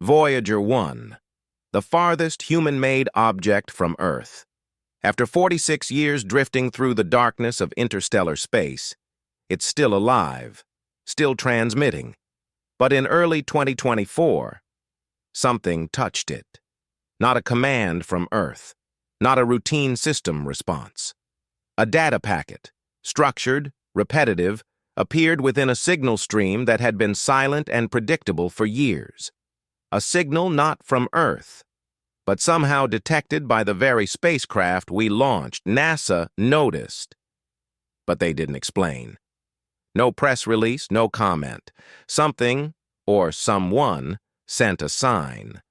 Voyager 1, the farthest human-made object from Earth. After 46 years drifting through the darkness of interstellar space, it's still alive, still transmitting. But in early 2024, something touched it. Not a command from Earth, not a routine system response. A data packet, structured, repetitive, appeared within a signal stream that had been silent and predictable for years. A signal not from Earth, but somehow detected by the very spacecraft we launched. NASA noticed, but they didn't explain. No press release, no comment. Something, or someone, sent a sign.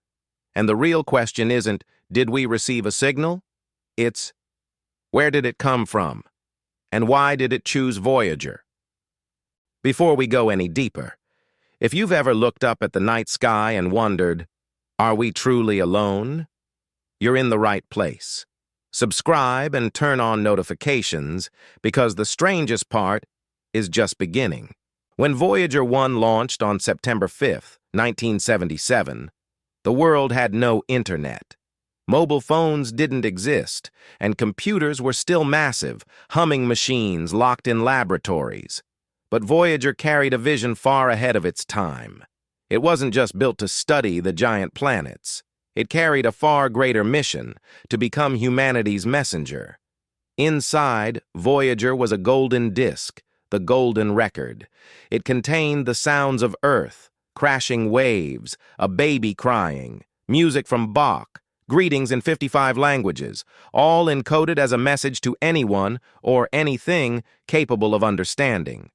And the real question isn't, did we receive a signal? It's, where did it come from? And why did it choose Voyager? Before we go any deeper, if you've ever looked up at the night sky and wondered, are we truly alone? You're in the right place. Subscribe and turn on notifications, because the strangest part is just beginning. When Voyager 1 launched on September 5th, 1977, the world had no internet. Mobile phones didn't exist, and computers were still massive, humming machines locked in laboratories. But Voyager carried a vision far ahead of its time. It wasn't just built to study the giant planets. It carried a far greater mission, to become humanity's messenger. Inside, Voyager was a golden disk, the golden record. It contained the sounds of Earth, crashing waves, a baby crying, music from Bach, greetings in 55 languages, all encoded as a message to anyone or anything capable of understanding.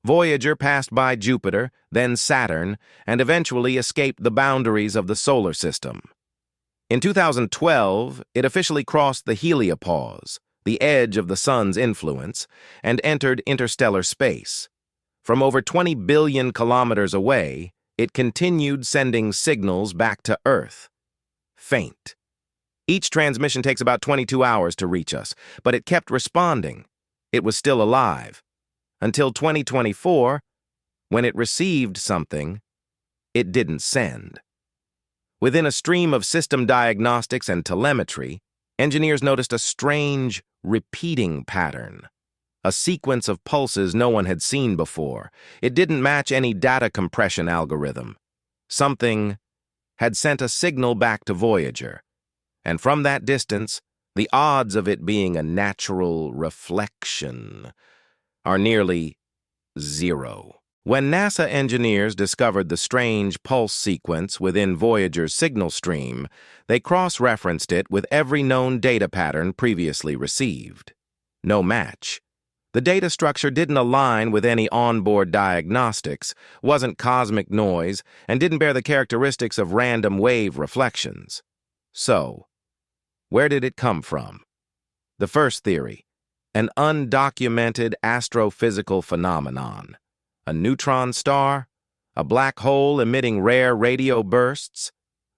Voyager passed by Jupiter, then Saturn, and eventually escaped the boundaries of the solar system. In 2012, it officially crossed the heliopause, the edge of the sun's influence, and entered interstellar space. From over 20 billion kilometers away, it continued sending signals back to Earth. Faint. Each transmission takes about 22 hours to reach us, but it kept responding. It was still alive. Until 2024, when it received something, it didn't send. Within a stream of system diagnostics and telemetry, engineers noticed a strange, repeating pattern. A sequence of pulses no one had seen before. It didn't match any data compression algorithm. Something had sent a signal back to Voyager, and from that distance, the odds of it being a natural reflection are nearly zero. When NASA engineers discovered the strange pulse sequence within Voyager's signal stream, they cross-referenced it with every known data pattern previously received. No match. The data structure didn't align with any onboard diagnostics, wasn't cosmic noise, and didn't bear the characteristics of random wave reflections. So, where did it come from? The first theory, an undocumented astrophysical phenomenon. A neutron star? A black hole emitting rare radio bursts?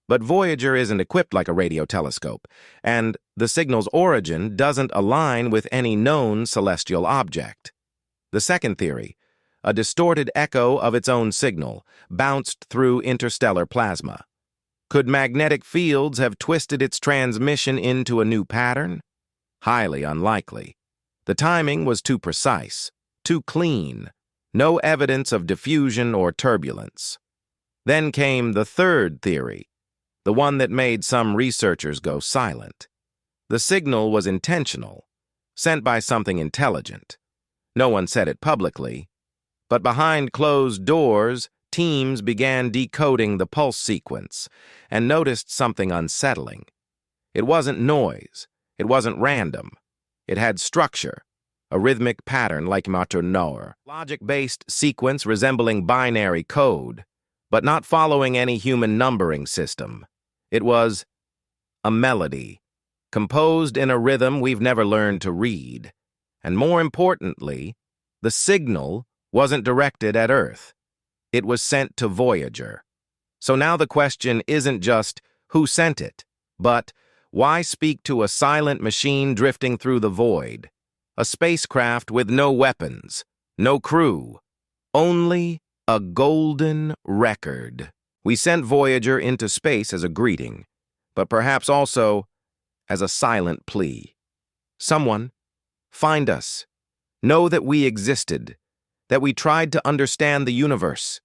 But Voyager isn't equipped like a radio telescope, and the signal's origin doesn't align with any known celestial object. The second theory, a distorted echo of its own signal, bounced through interstellar plasma. Could magnetic fields have twisted its transmission into a new pattern? Highly unlikely. The timing was too precise, too clean. No evidence of diffusion or turbulence. Then came the third theory, the one that made some researchers go silent. The signal was intentional, sent by something intelligent. No one said it publicly, but behind closed doors, teams began decoding the pulse sequence and noticed something unsettling. It wasn't noise. It wasn't random. It had structure. A rhythmic pattern like metronome, logic-based sequence resembling binary code, but not following any human numbering system. It was a melody, composed in a rhythm we've never learned to read. And more importantly, the signal wasn't directed at Earth. It was sent to Voyager. So now the question isn't just who sent it, but why speak to a silent machine drifting through the void? A spacecraft with no weapons, no crew, only a golden record. We sent Voyager into space as a greeting, but perhaps also as a silent plea. Someone, find us. Know that we existed, that we tried to understand the universe.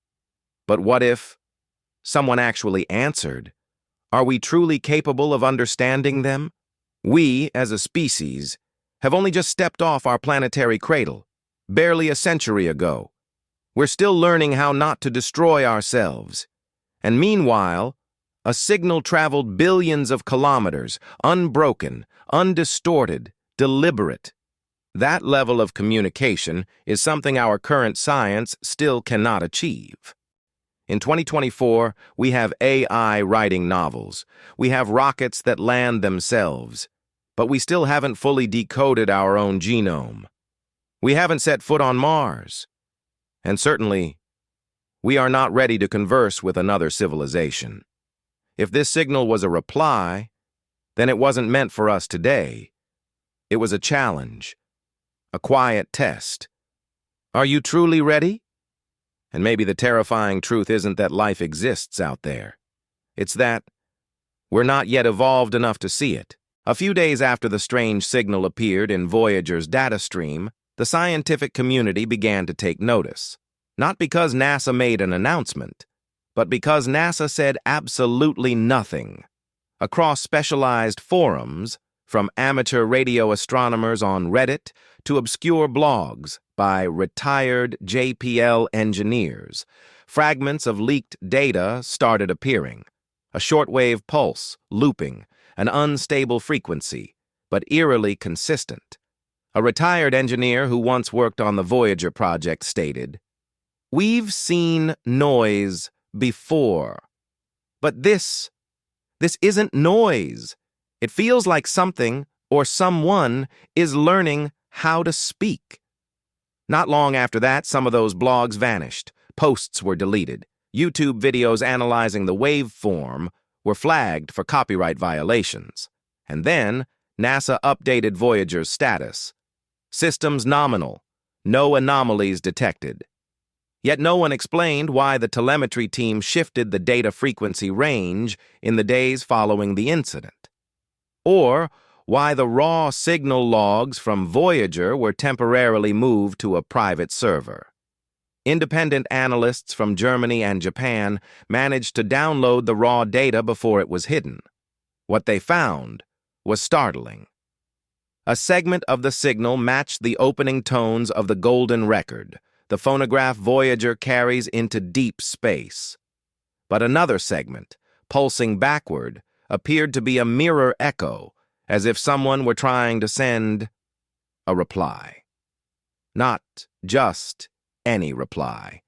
But what if someone actually answered? Are we truly capable of understanding them? We, as a species, have only just stepped off our planetary cradle, barely a century ago. We're still learning how not to destroy ourselves. And meanwhile, a signal traveled billions of kilometers, unbroken, undistorted, deliberate. That level of communication is something our current science still cannot achieve. In 2024, we have AI writing novels. We have rockets that land themselves. But we still haven't fully decoded our own genome. We haven't set foot on Mars. And certainly, we are not ready to converse with another civilization. If this signal was a reply, then it wasn't meant for us today. It was a challenge, a quiet test. Are you truly ready? And maybe the terrifying truth isn't that life exists out there. It's that we're not yet evolved enough to see it. A few days after the strange signal appeared in Voyager's data stream, the scientific community began to take notice. Not because NASA made an announcement, but because NASA said absolutely nothing. Across specialized forums, from amateur radio astronomers on Reddit to obscure blogs by retired JPL engineers, fragments of leaked data started appearing. A shortwave pulse, looping, an unstable frequency, but eerily consistent. A retired engineer who once worked on the Voyager project stated, "We've seen noise before, but this isn't noise. It feels like something or someone is learning how to speak." Not long after that, some of those blogs vanished. Posts were deleted. YouTube videos analyzing the waveform were flagged for copyright violations. And then, NASA updated Voyager's status. Systems nominal. No anomalies detected. Yet no one explained why the telemetry team shifted the data frequency range in the days following the incident. Or why the raw signal logs from Voyager were temporarily moved to a private server. Independent analysts from Germany and Japan managed to download the raw data before it was hidden. What they found was startling. A segment of the signal matched the opening tones of the golden record, the phonograph Voyager carries into deep space. But another segment, pulsing backward, appeared to be a mirror echo, as if someone were trying to send a reply. Not just any reply,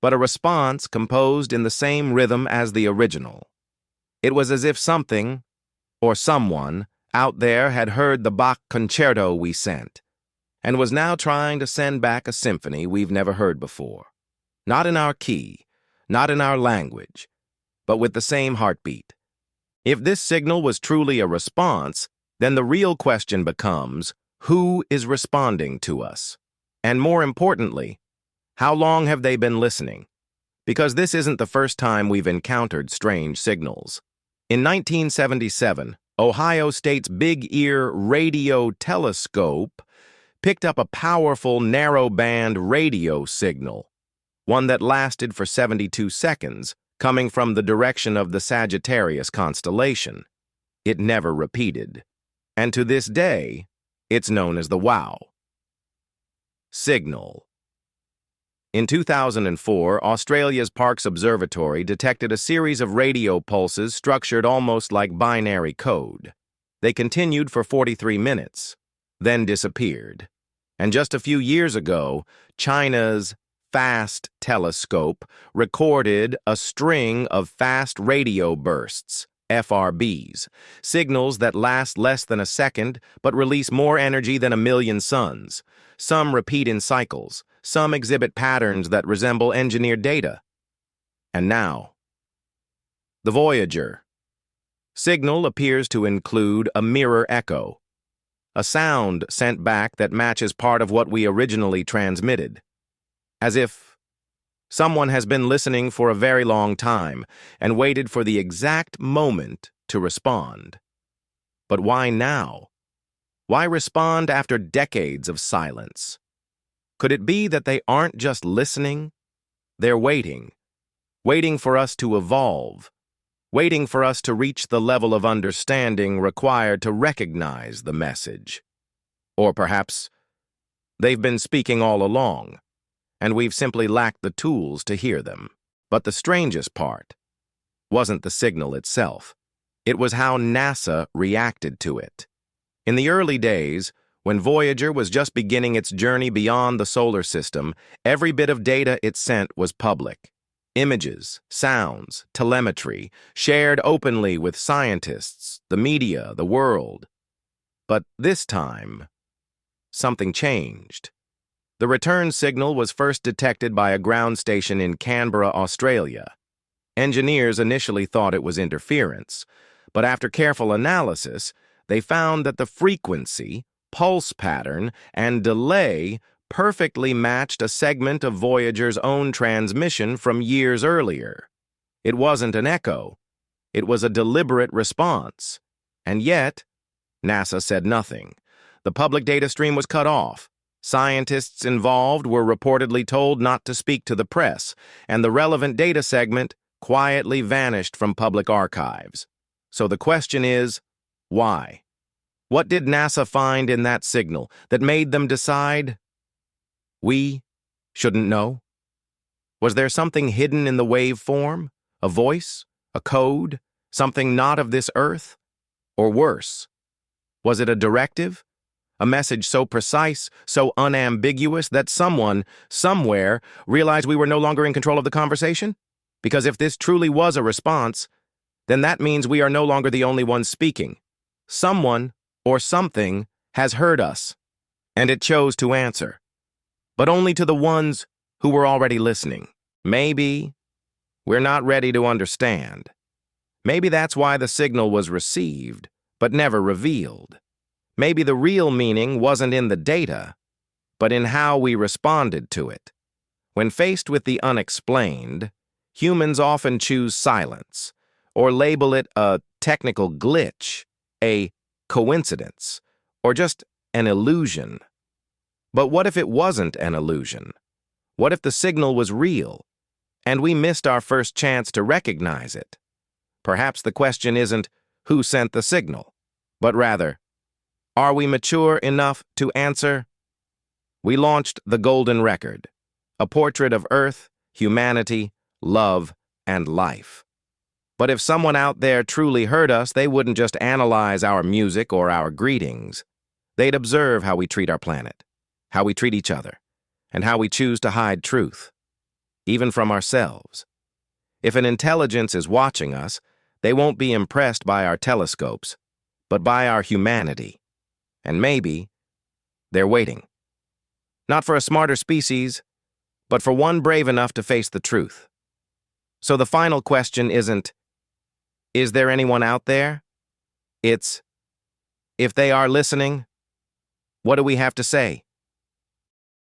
but a response composed in the same rhythm as the original. It was as if something, or someone, out there had heard the Bach concerto we sent, and was now trying to send back a symphony we've never heard before. Not in our key, not in our language, but with the same heartbeat. If this signal was truly a response, then the real question becomes, who is responding to us? And more importantly, how long have they been listening? Because this isn't the first time we've encountered strange signals. In 1977, Ohio State's Big Ear Radio Telescope picked up a powerful narrow-band radio signal, one that lasted for 72 seconds, coming from the direction of the Sagittarius constellation. It never repeated. And to this day, it's known as the WOW signal. In 2004, Australia's Parkes Observatory detected a series of radio pulses structured almost like binary code. They continued for 43 minutes, then disappeared. And just a few years ago, China's FAST telescope recorded a string of fast radio bursts, FRBs, signals that last less than a second but release more energy than a million suns. Some repeat in cycles. Some exhibit patterns that resemble engineered data. And now, the Voyager signal appears to include a mirror echo, a sound sent back that matches part of what we originally transmitted, as if Someone has been listening for a very long time and waited for the exact moment to respond. But why now? Why respond after decades of silence? Could it be that they aren't just listening? They're waiting for us to evolve, waiting for us to reach the level of understanding required to recognize the message. Or perhaps they've been speaking all along, and we've simply lacked the tools to hear them. But the strangest part wasn't the signal itself. It was how NASA reacted to it. In the early days, when Voyager was just beginning its journey beyond the solar system, every bit of data it sent was public. Images, sounds, telemetry, shared openly with scientists, the media, the world. But this time, something changed. The return signal was first detected by a ground station in Canberra, Australia. Engineers initially thought it was interference, but after careful analysis, they found that the frequency, pulse pattern, and delay perfectly matched a segment of Voyager's own transmission from years earlier. It wasn't an echo. It was a deliberate response. And yet, NASA said nothing. The public data stream was cut off. Scientists involved were reportedly told not to speak to the press, and the relevant data segment quietly vanished from public archives. So the question is, why? What did NASA find in that signal that made them decide we shouldn't know? Was there something hidden in the waveform? A voice? A code? Something not of this earth? Or worse, was it a directive? A message so precise, so unambiguous that someone, somewhere, realized we were no longer in control of the conversation? Because if this truly was a response, then that means we are no longer the only ones speaking. Someone or something has heard us, and it chose to answer. But only to the ones who were already listening. Maybe we're not ready to understand. Maybe that's why the signal was received, but never revealed. Maybe the real meaning wasn't in the data, but in how we responded to it. When faced with the unexplained, humans often choose silence, or label it a technical glitch, a coincidence, or just an illusion. But what if it wasn't an illusion? What if the signal was real, and we missed our first chance to recognize it? Perhaps the question isn't who sent the signal, but rather, are we mature enough to answer? We launched the Golden Record, a portrait of Earth, humanity, love, and life. But if someone out there truly heard us, they wouldn't just analyze our music or our greetings. They'd observe how we treat our planet, how we treat each other, and how we choose to hide truth, even from ourselves. If an intelligence is watching us, they won't be impressed by our telescopes, but by our humanity. And maybe they're waiting. Not for a smarter species, but for one brave enough to face the truth. So the final question isn't, is there anyone out there? It's, if they are listening, what do we have to say?